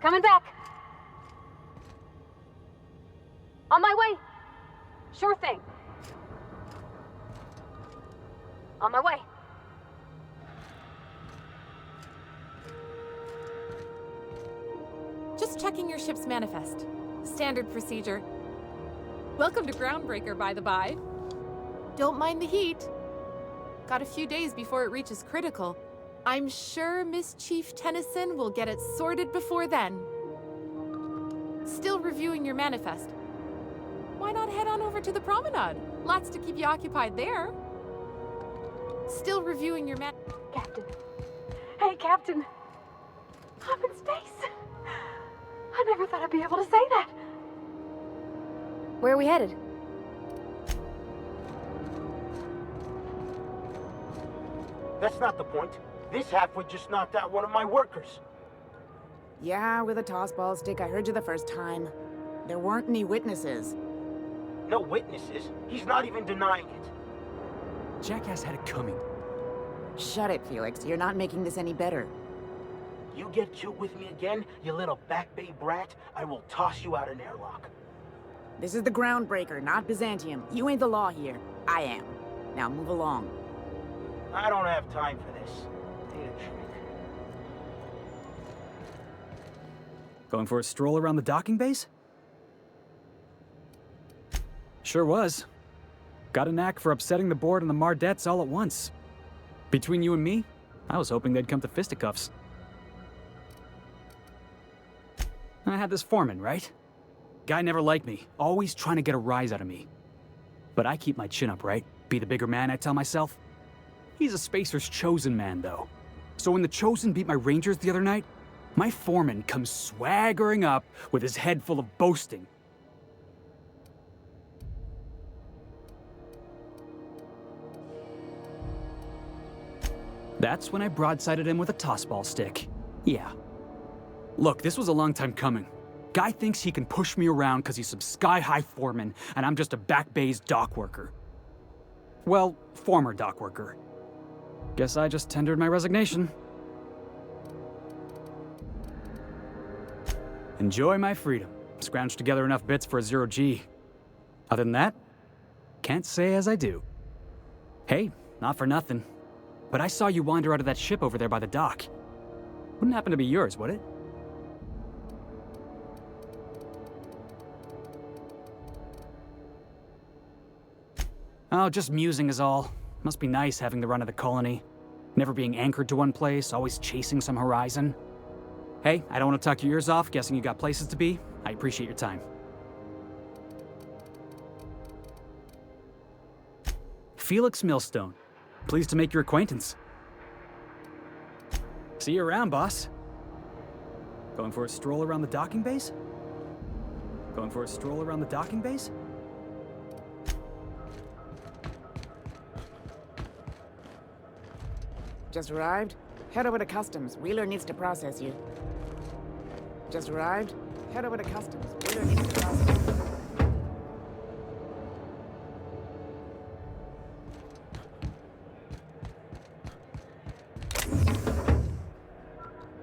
Coming back. On my way. Sure thing. On my way. Just checking your ship's manifest. Standard procedure. Welcome to Groundbreaker, by the by. Don't mind the heat. Got a few days before it reaches critical. I'm sure Miss Chief Tennyson will get it sorted before then. Still reviewing your manifest. Why not head on over to the promenade? Lots to keep you occupied there. Still reviewing your Captain. Hey, Captain. I'm in space. I never thought I'd be able to say that. Where are we headed? That's not the point. This halfwit just knocked out one of my workers. Yeah, with a tossball stick. I heard you the first time. There weren't any witnesses. No witnesses. He's not even denying it. Jackass had it coming. Shut it, Felix. You're not making this any better. You get cute with me again, you little Back Bay brat, I will toss you out an airlock. This is the Groundbreaker, not Byzantium. You ain't the law here. I am. Now move along. I don't have time for this. Need a trick. Going for a stroll around the docking base? Sure was. Got a knack for upsetting the board and the Mardettes all at once. Between you and me, I was hoping they'd come to fisticuffs. I had this foreman, right? Guy never liked me, always trying to get a rise out of me. But I keep my chin up, right? Be the bigger man, I tell myself. He's a Spacer's chosen man, though. So when the Chosen beat my Rangers the other night, my foreman comes swaggering up with his head full of boasting. That's when I broadsided him with a tossball stick. Yeah. Look, this was a long time coming. Guy thinks he can push me around because he's some sky-high foreman, and I'm just a Back Bay's dock worker. Well, former dock worker. Guess I just tendered my resignation. Enjoy my freedom. Scrounged together enough bits for a 0G. Other than that, can't say as I do. Hey, not for nothing, but I saw you wander out of that ship over there by the dock. Wouldn't happen to be yours, would it? Oh, just musing is all. Must be nice having the run of the colony. Never being anchored to one place, always chasing some horizon. Hey, I don't want to talk your ears off, guessing you got places to be. I appreciate your time. Felix Millstone. Pleased to make your acquaintance. See you around, boss. Going for a stroll around the docking base? Going for a stroll around the docking base? Just arrived? Head over to Customs. Wheeler needs to process you. Just arrived? Head over to Customs. Wheeler needs to process you.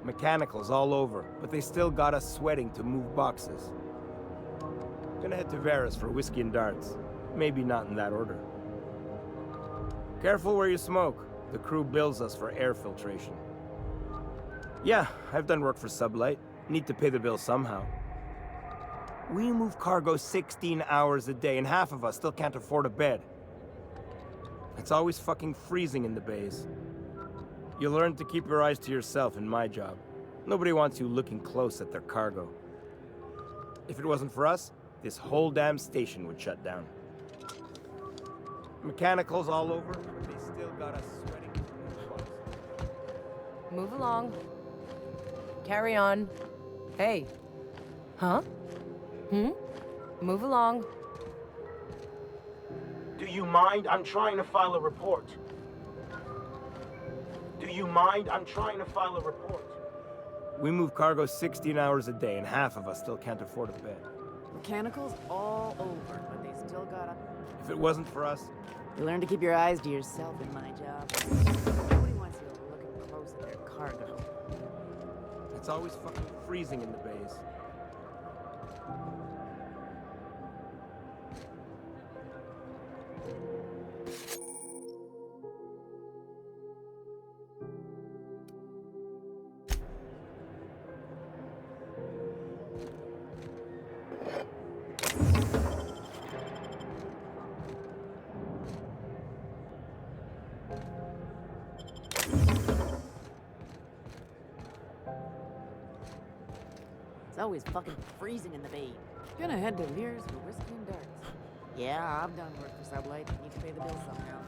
Mechanicals all over, but they still got us sweating to move boxes. Gonna head to Vera's for whiskey and darts. Maybe not in that order. Careful where you smoke. The crew bills us for air filtration. Yeah, I've done work for Sublight. Need to pay the bill somehow. We move cargo 16 hours a day, and half of us still can't afford a bed. It's always fucking freezing in the bays. You learn to keep your eyes to yourself in my job. Nobody wants you looking close at their cargo. If it wasn't for us, this whole damn station would shut down. Mechanicals all over, but they still got us sweating. Move along. Carry on. Hey. Huh? Move along. Do you mind? I'm trying to file a report. Do you mind? I'm trying to file a report. We move cargo 16 hours a day, and half of us still can't afford a bed. Mechanicals all over, but they still gotta... If it wasn't for us, You learn to keep your eyes to yourself in my job. Nobody wants you looking close at their cargo. It's always fucking freezing in the bays. It's always fucking freezing in the bay. Gonna head to Lear's for whiskey and darts. Yeah, I've done work for Sublight. Need to pay the bill somehow.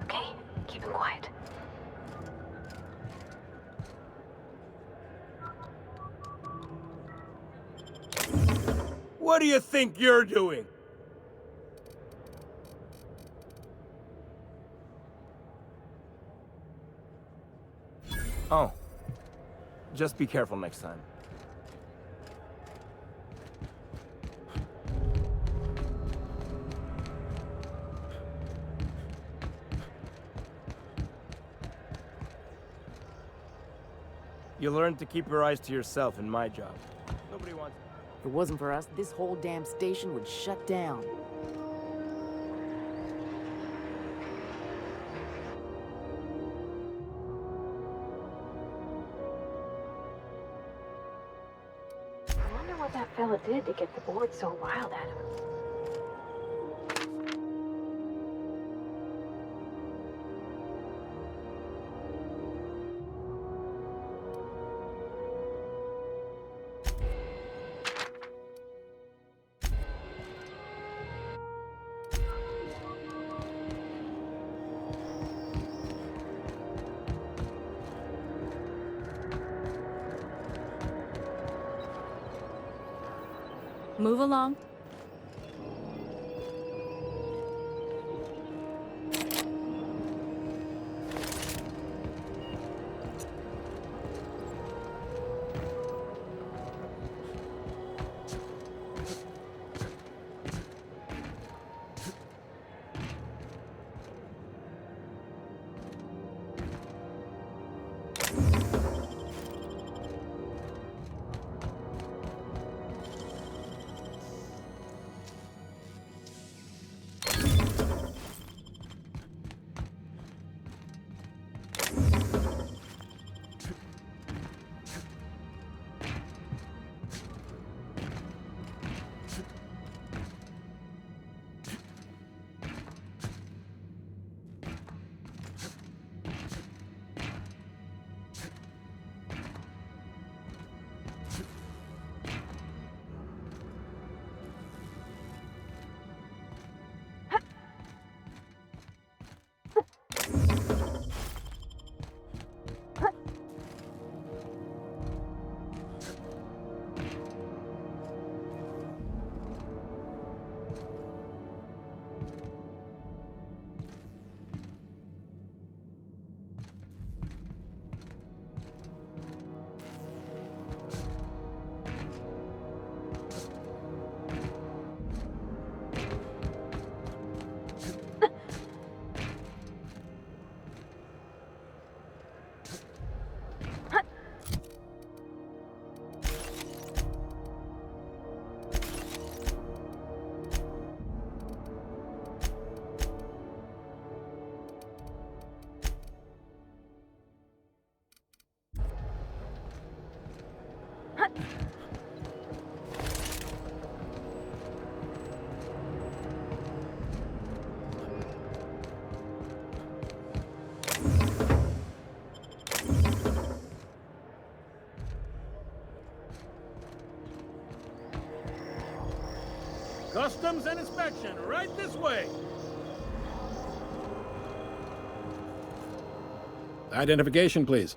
Okay, keep it quiet. What do you think you're doing? Oh. Just be careful next time. You learn to keep your eyes to yourself in my job. Nobody wants... If it wasn't for us, this whole damn station would shut down. I wonder what that fella did to get the board so wild at him. Move along. Customs and inspection, right this way. Identification, please.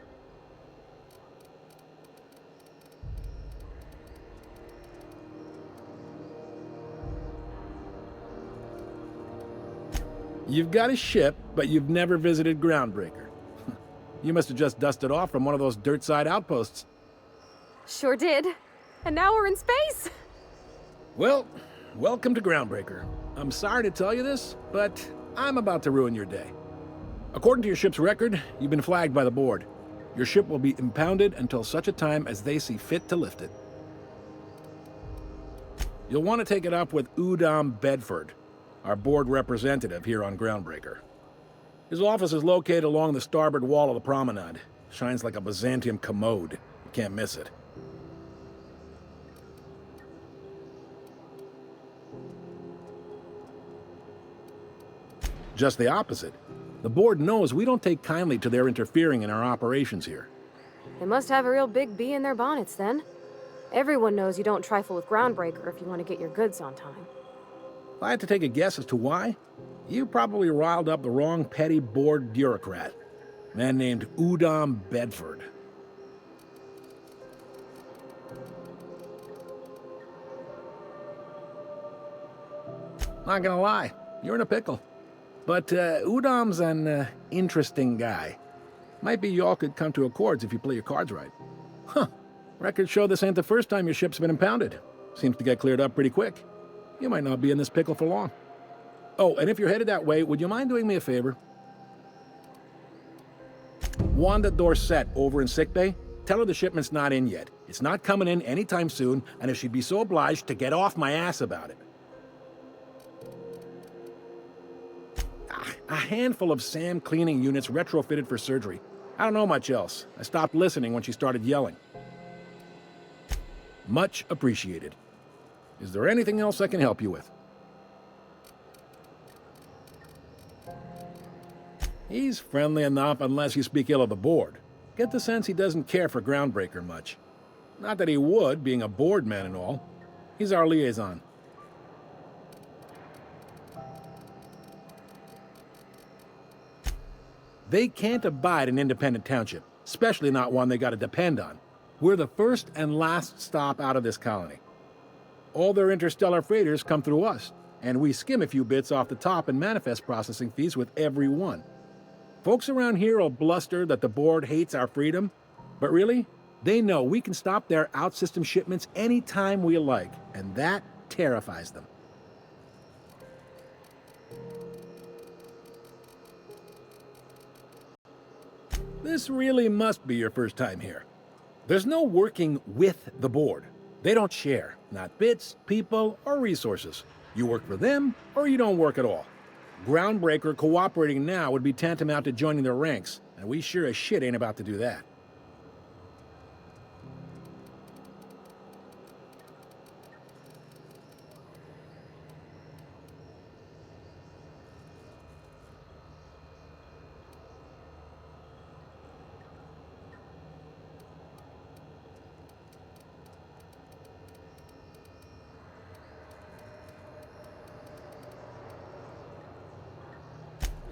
You've got a ship, but you've never visited Groundbreaker. You must have just dusted off from one of those dirt-side outposts. Sure did. And now we're in space! Well, welcome to Groundbreaker. I'm sorry to tell you this, but I'm about to ruin your day. According to your ship's record, you've been flagged by the board. Your ship will be impounded until such a time as they see fit to lift it. You'll want to take it up with Udom Bedford, our board representative here on Groundbreaker. His office is located along the starboard wall of the promenade. Shines like a Byzantium commode. You can't miss it. Just the opposite. The board knows we don't take kindly to their interfering in our operations here. They must have a real big bee in their bonnets, then. Everyone knows you don't trifle with Groundbreaker if you want to get your goods on time. If I had to take a guess as to why, you probably riled up the wrong petty board bureaucrat. A man named Udom Bedford. Not gonna lie, you're in a pickle. But Udom's an interesting guy. Might be y'all could come to accords if you play your cards right. Huh. Records show this ain't the first time your ship's been impounded. Seems to get cleared up pretty quick. You might not be in this pickle for long. Oh, and if you're headed that way, would you mind doing me a favor? Wanda Dorset over in sickbay, tell her the shipment's not in yet. It's not coming in anytime soon, and if she'd be so obliged to get off my ass about it. A handful of SAM cleaning units retrofitted for surgery. I don't know much else. I stopped listening when she started yelling. Much appreciated. Is there anything else I can help you with? He's friendly enough unless you speak ill of the board. Get the sense he doesn't care for Groundbreaker much. Not that he would, being a board man and all. He's our liaison. They can't abide an independent township, especially not one they gotta depend on. We're the first and last stop out of this colony. All their interstellar freighters come through us, and we skim a few bits off the top in manifest processing fees with every one. Folks around here will bluster that the board hates our freedom, but really, they know we can stop their out-system shipments anytime we like, and that terrifies them. This really must be your first time here. There's no working with the board. They don't share, not bits, people, or resources. You work for them, or you don't work at all. Groundbreaker cooperating now would be tantamount to joining their ranks, and we sure as shit ain't about to do that.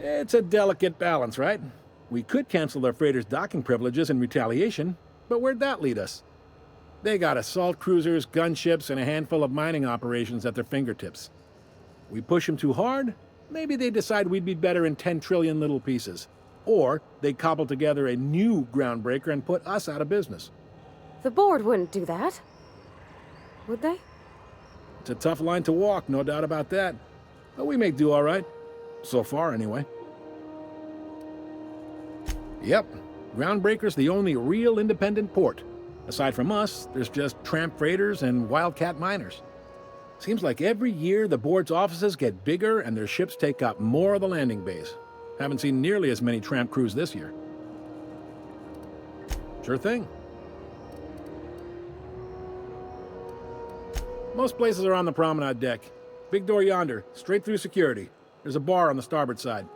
It's a delicate balance, right? We could cancel their freighters' docking privileges in retaliation, but where'd that lead us? They got assault cruisers, gunships, and a handful of mining operations at their fingertips. We push them too hard, maybe they decide we'd be better in 10 trillion little pieces. Or they cobble together a new Groundbreaker and put us out of business. The board wouldn't do that. Would they? It's a tough line to walk, no doubt about that. But we make do all right. So far, anyway. Yep, Groundbreaker's the only real independent port. Aside from us, there's just tramp freighters and wildcat miners. Seems like every year the board's offices get bigger and their ships take up more of the landing bays. Haven't seen nearly as many tramp crews this year. Sure thing. Most places are on the promenade deck. Big door yonder, straight through security. There's a bar on the starboard side.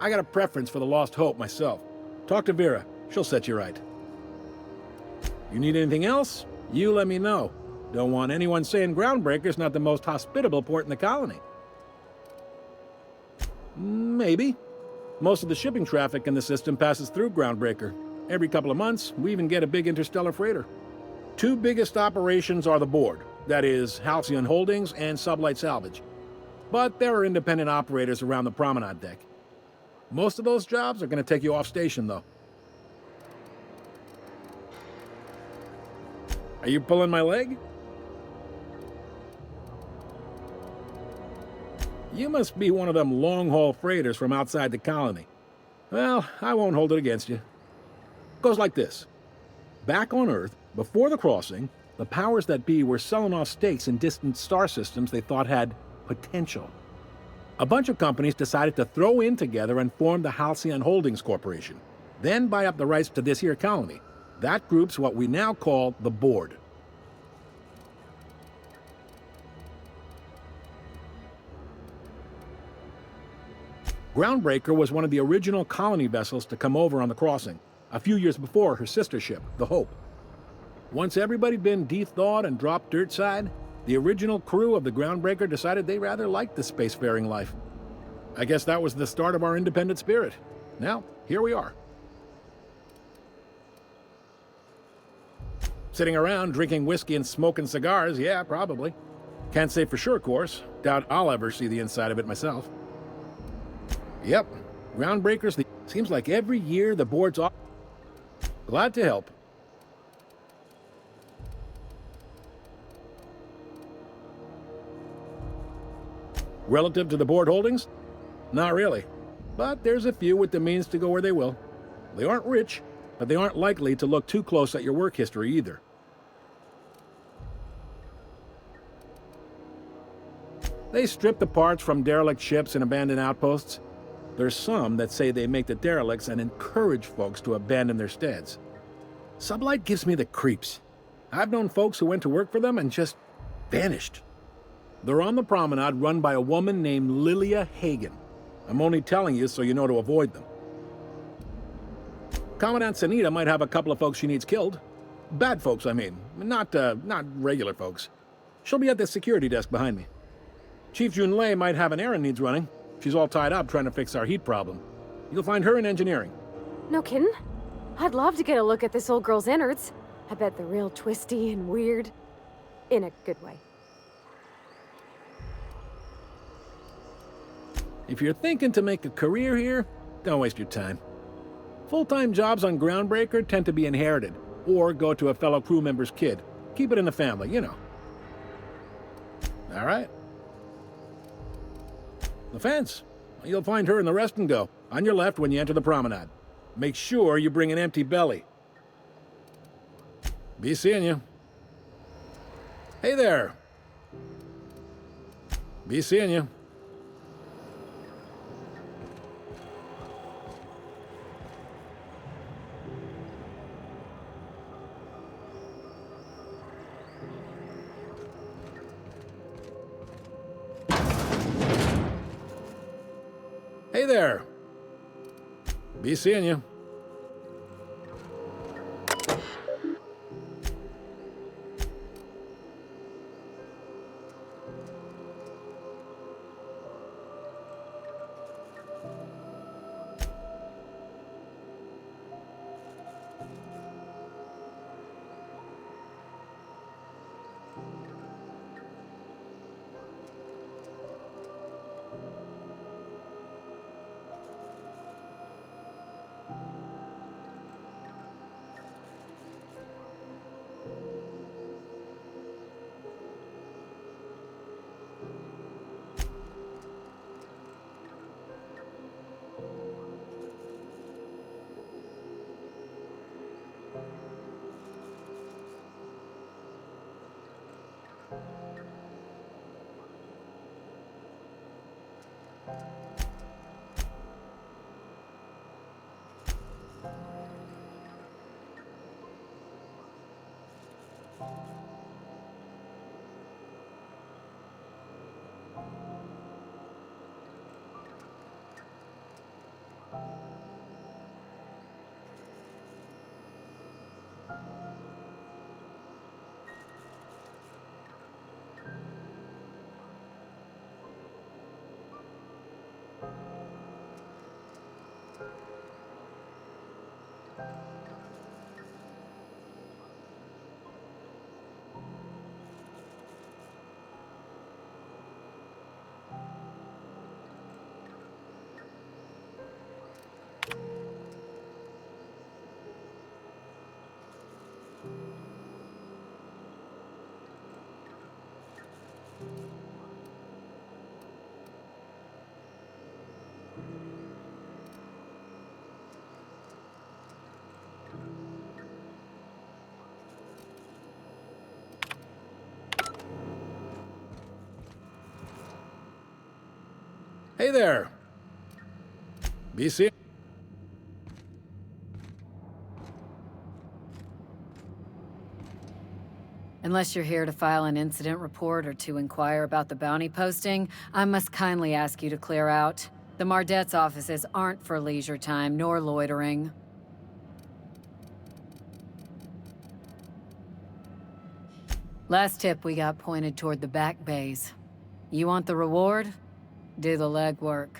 I got a preference for the Lost Hope myself. Talk to Vera. She'll set you right. You need anything else? You let me know. Don't want anyone saying Groundbreaker's not the most hospitable port in the colony. Maybe. Most of the shipping traffic in the system passes through Groundbreaker. Every couple of months, we even get a big interstellar freighter. Two biggest operations are the board, that is, Halcyon Holdings and Sublight Salvage. But there are independent operators around the promenade deck. Most of those jobs are going to take you off station, though. Are you pulling my leg? You must be one of them long-haul freighters from outside the colony. Well, I won't hold it against you. Goes like this. Back on Earth, before the crossing, the powers that be were selling off stakes in distant star systems they thought had potential. A bunch of companies decided to throw in together and form the Halcyon Holdings Corporation, then buy up the rights to this here colony. That group's what we now call the Board. Groundbreaker was one of the original colony vessels to come over on the crossing, a few years before her sister ship, the Hope. Once everybody'd been de-thawed and dropped dirtside, the original crew of the Groundbreaker decided they rather liked the spacefaring life. I guess that was the start of our independent spirit. Now, here we are. Sitting around drinking whiskey and smoking cigars, yeah, probably. Can't say for sure, of course. Doubt I'll ever see the inside of it myself. Yep, Groundbreakers. Seems like every year the board's off. Glad to help. Relative to the board holdings? Not really. But there's a few with the means to go where they will. They aren't rich, but they aren't likely to look too close at your work history either. They strip the parts from derelict ships and abandoned outposts. There's some that say they make the derelicts and encourage folks to abandon their steads. Sublight gives me the creeps. I've known folks who went to work for them and just vanished. They're on the promenade run by a woman named Lilia Hagen. I'm only telling you so you know to avoid them. Commandant Sanita might have a couple of folks she needs killed. Bad folks, I mean. Not regular folks. She'll be at the security desk behind me. Chief Junlei might have an errand needs running. She's all tied up trying to fix our heat problem. You'll find her in engineering. No kidding? I'd love to get a look at this old girl's innards. I bet they're real twisty and weird. In a good way. If you're thinking to make a career here, don't waste your time. Full-time jobs on Groundbreaker tend to be inherited, or go to a fellow crew member's kid. Keep it in the family, you know. All right. The fence. You'll find her in the rest and go, on your left when you enter the promenade. Make sure you bring an empty belly. Be seeing you. Hey there. Be seeing you. Hey there. Be seeing you. Hey there. Be serious. Unless you're here to file an incident report or to inquire about the bounty posting, I must kindly ask you to clear out. The Mardet's offices aren't for leisure time nor loitering. Last tip we got pointed toward the back bays. You want the reward? Do the legwork.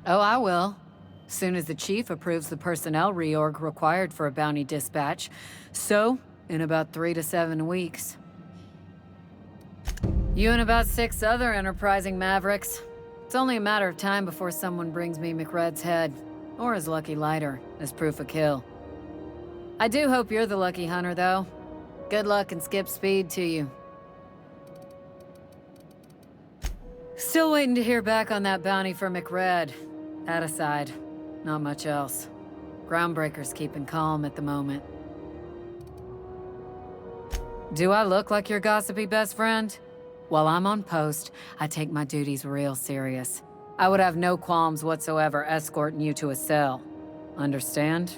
Oh, I will. Soon as the chief approves the personnel reorg required for a bounty dispatch. So, in about 3 to 7 weeks. You and about 6 other enterprising mavericks. It's only a matter of time before someone brings me McRed's head, or his lucky lighter, as proof of kill. I do hope you're the lucky hunter, though. Good luck and skip speed to you. Still waiting to hear back on that bounty for McRed. That aside, not much else. Groundbreaker's keeping calm at the moment. Do I look like your gossipy best friend? While I'm on post, I take my duties real serious. I would have no qualms whatsoever escorting you to a cell. Understand?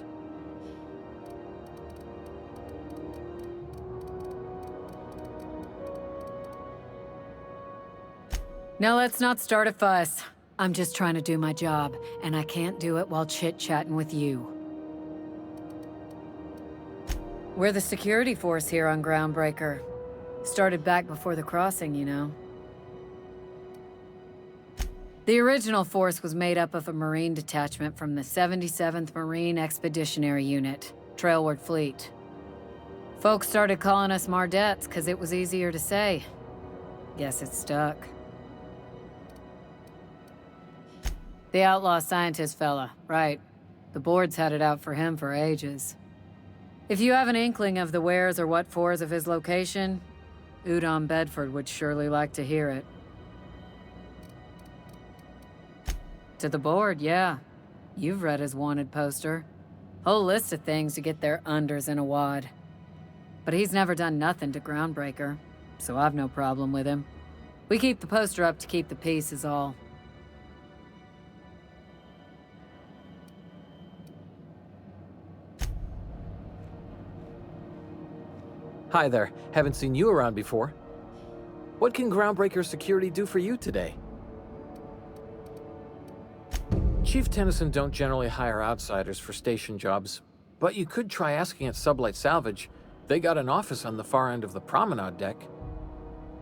Now let's not start a fuss. I'm just trying to do my job, and I can't do it while chit-chatting with you. We're the security force here on Groundbreaker. Started back before the crossing, you know. The original force was made up of a Marine detachment from the 77th Marine Expeditionary Unit, Trailward Fleet. Folks started calling us Mardets because it was easier to say. Guess it stuck. The outlaw scientist fella, right. The board's had it out for him for ages. If you have an inkling of the wheres or what-fors of his location, Udon Bedford would surely like to hear it. To the board, yeah. You've read his wanted poster. Whole list of things to get their unders in a wad. But he's never done nothing to Groundbreaker, so I've no problem with him. We keep the poster up to keep the peace is all. Hi there. Haven't seen you around before. What can Groundbreaker Security do for you today? Chief Tennyson don't generally hire outsiders for station jobs, but you could try asking at Sublight Salvage. They got an office on the far end of the promenade deck.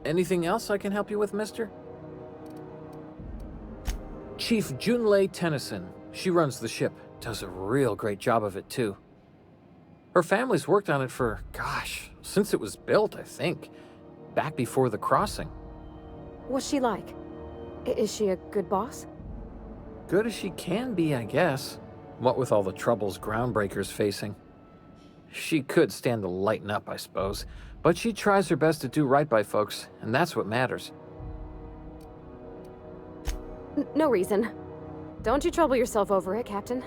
Anything else I can help you with, mister? Chief Junlei Tennyson. She runs the ship. Does a real great job of it, too. Her family's worked on it for, gosh, since it was built, I think. Back before the crossing. What's she like? Is she a good boss? Good as she can be, I guess. What with all the troubles Groundbreaker's facing. She could stand to lighten up, I suppose. But she tries her best to do right by folks, and that's what matters. No reason. Don't you trouble yourself over it, Captain.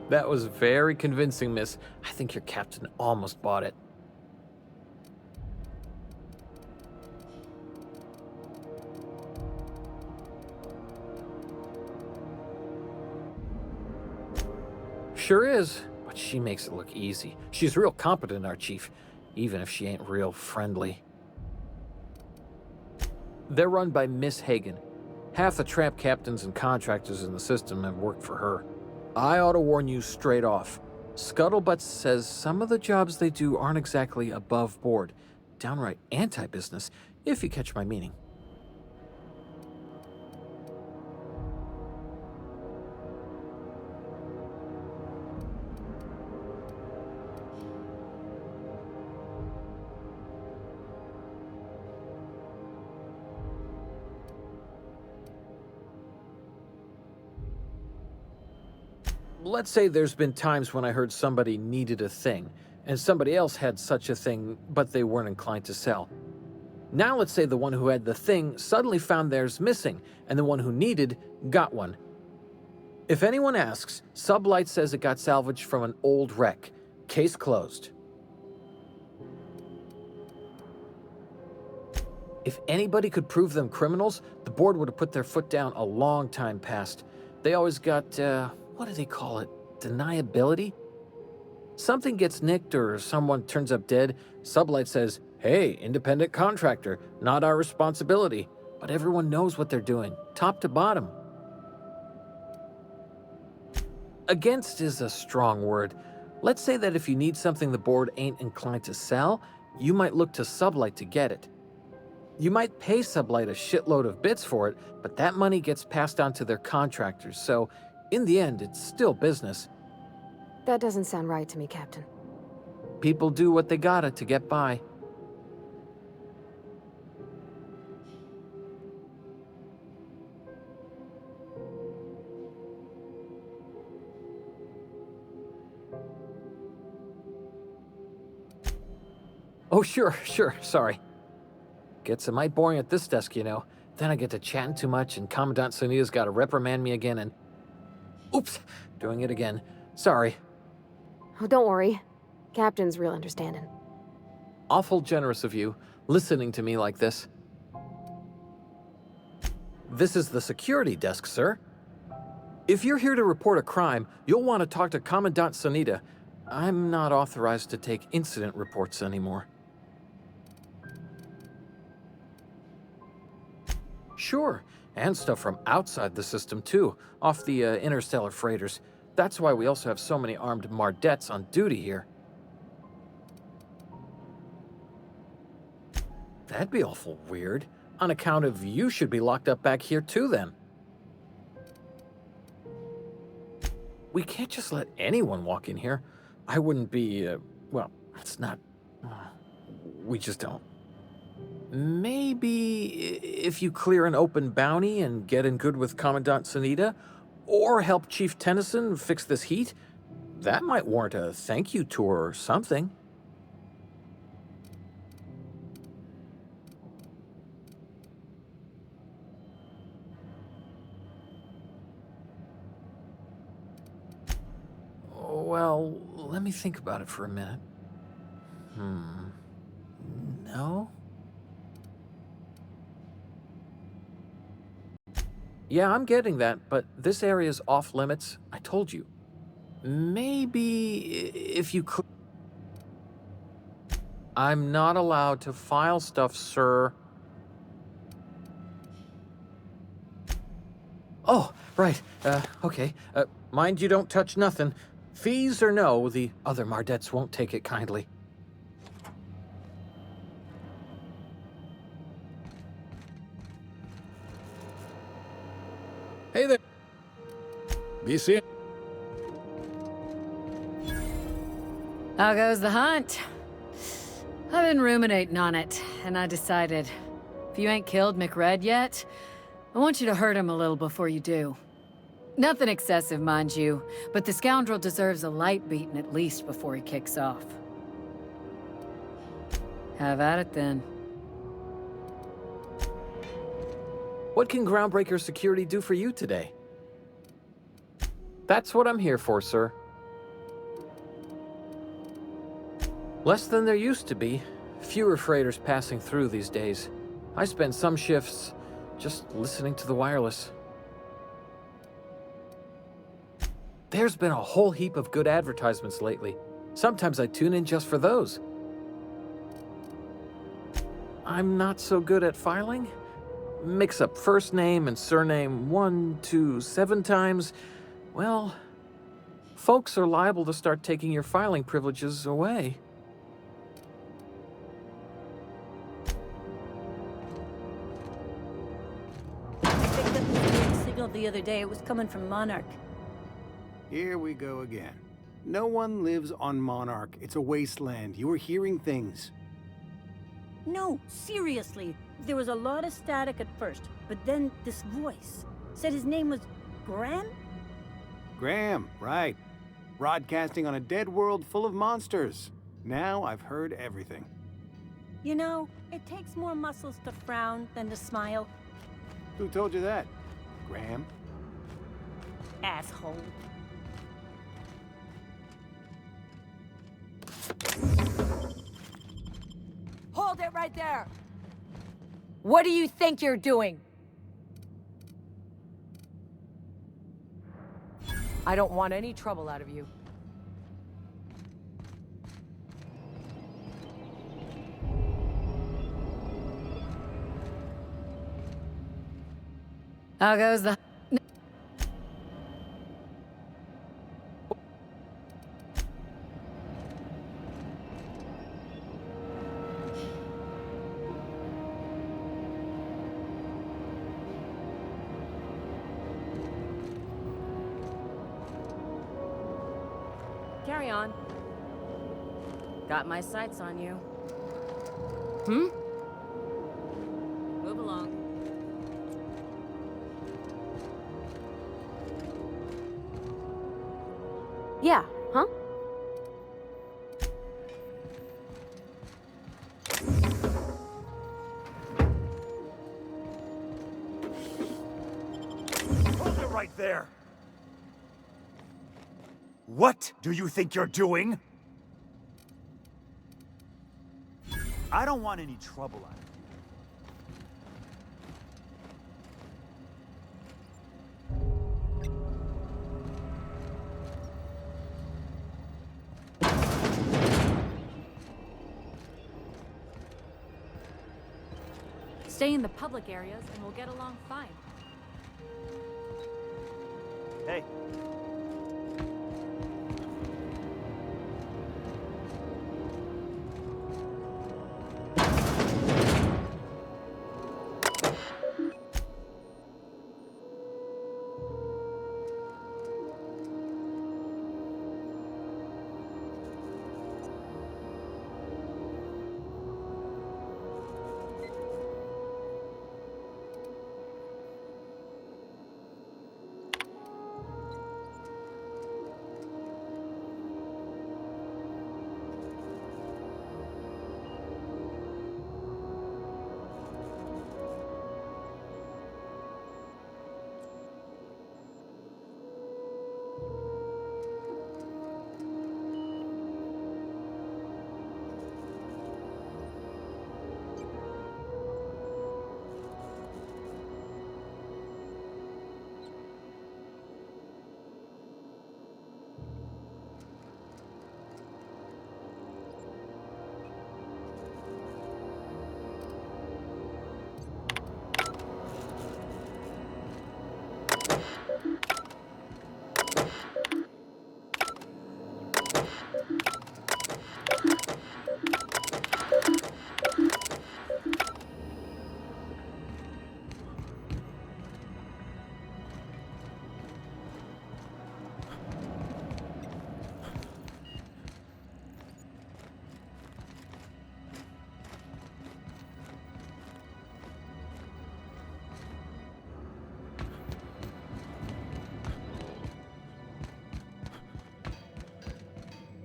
That was very convincing, miss. I think your captain almost bought it. Sure is, but she makes it look easy. She's real competent, our chief, even if she ain't real friendly. They're run by Miss Hagen. Half the tramp captains and contractors in the system have worked for her. I ought to warn you straight off. Scuttlebutt says some of the jobs they do aren't exactly above board. Downright anti-business, if you catch my meaning. let's say there's been times when I heard somebody needed a thing, and somebody else had such a thing, but they weren't inclined to sell. Now let's say the one who had the thing suddenly found theirs missing, and the one who needed got one. If anyone asks, Sublight says it got salvaged from an old wreck. Case closed. If anybody could prove them criminals, the board would have put their foot down a long time past. They always got, what do they call it? Deniability? Something gets nicked or someone turns up dead, Sublight says, hey, independent contractor, not our responsibility. But everyone knows what they're doing, top to bottom. Against is a strong word. Let's say that if you need something the board ain't inclined to sell, you might look to Sublight to get it. You might pay Sublight a shitload of bits for it, but that money gets passed on to their contractors, so in the end, it's still business. That doesn't sound right to me, Captain. People do what they gotta to get by. Oh, sure, sorry. Gets a mite boring at this desk, you know. Then I get to chatting too much and Commandant Sonia's gotta reprimand me again and... Oops, doing it again. Sorry. Oh, don't worry. Captain's real understanding. Awful generous of you, listening to me like this. This is the security desk, sir. If you're here to report a crime, you'll want to talk to Commandant Sonita. I'm not authorized to take incident reports anymore. Sure, and stuff from outside the system too, off the interstellar freighters. That's why we also have so many armed Mardettes on duty here. That'd be awful weird. On account of you should be locked up back here too then. We can't just let anyone walk in here. I wouldn't be, well, it's not... we just don't. Maybe if you clear an open bounty and get in good with Commandant Sonita, or help Chief Tennyson fix this heat, that might warrant a thank you tour or something. Well, let me think about it for a minute. No? Yeah, I'm getting that, but this area's off limits. I told you. Maybe if you could... I'm not allowed to file stuff, sir. Oh, right. Okay. Mind you don't touch nothing. Fees or no, the other Mardettes won't take it kindly. Hey there. Be seeing. How goes the hunt? I've been ruminating on it, and I decided, if you ain't killed McRed yet, I want you to hurt him a little before you do. Nothing excessive, mind you, but the scoundrel deserves a light beating at least before he kicks off. Have at it then. What can Groundbreaker Security do for you today? That's what I'm here for, sir. Less than there used to be. Fewer freighters passing through these days. I spend some shifts just listening to the wireless. There's been a whole heap of good advertisements lately. Sometimes I tune in just for those. I'm not so good at filing. Mix up first name and surname 1, 2, 7 times. Well, folks are liable to start taking your filing privileges away. I picked up this signal the other day. It was coming from Monarch. Here we go again. No one lives on Monarch. It's a wasteland. You were hearing things. No, seriously. There was a lot of static at first, but then this voice said his name was Graham? Graham, right. Broadcasting on a dead world full of monsters. Now I've heard everything. You know, it takes more muscles to frown than to smile. Who told you that? Graham? Asshole. Hold it right there! What do you think you're doing? I don't want any trouble out of you. How goes the... Carry on. Got my sights on you. Hmm? Move along. Yeah, huh? Hold it right there! What do you think you're doing? I don't want any trouble out of you. Stay in the public areas and we'll get along fine. Hey.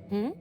Hmm?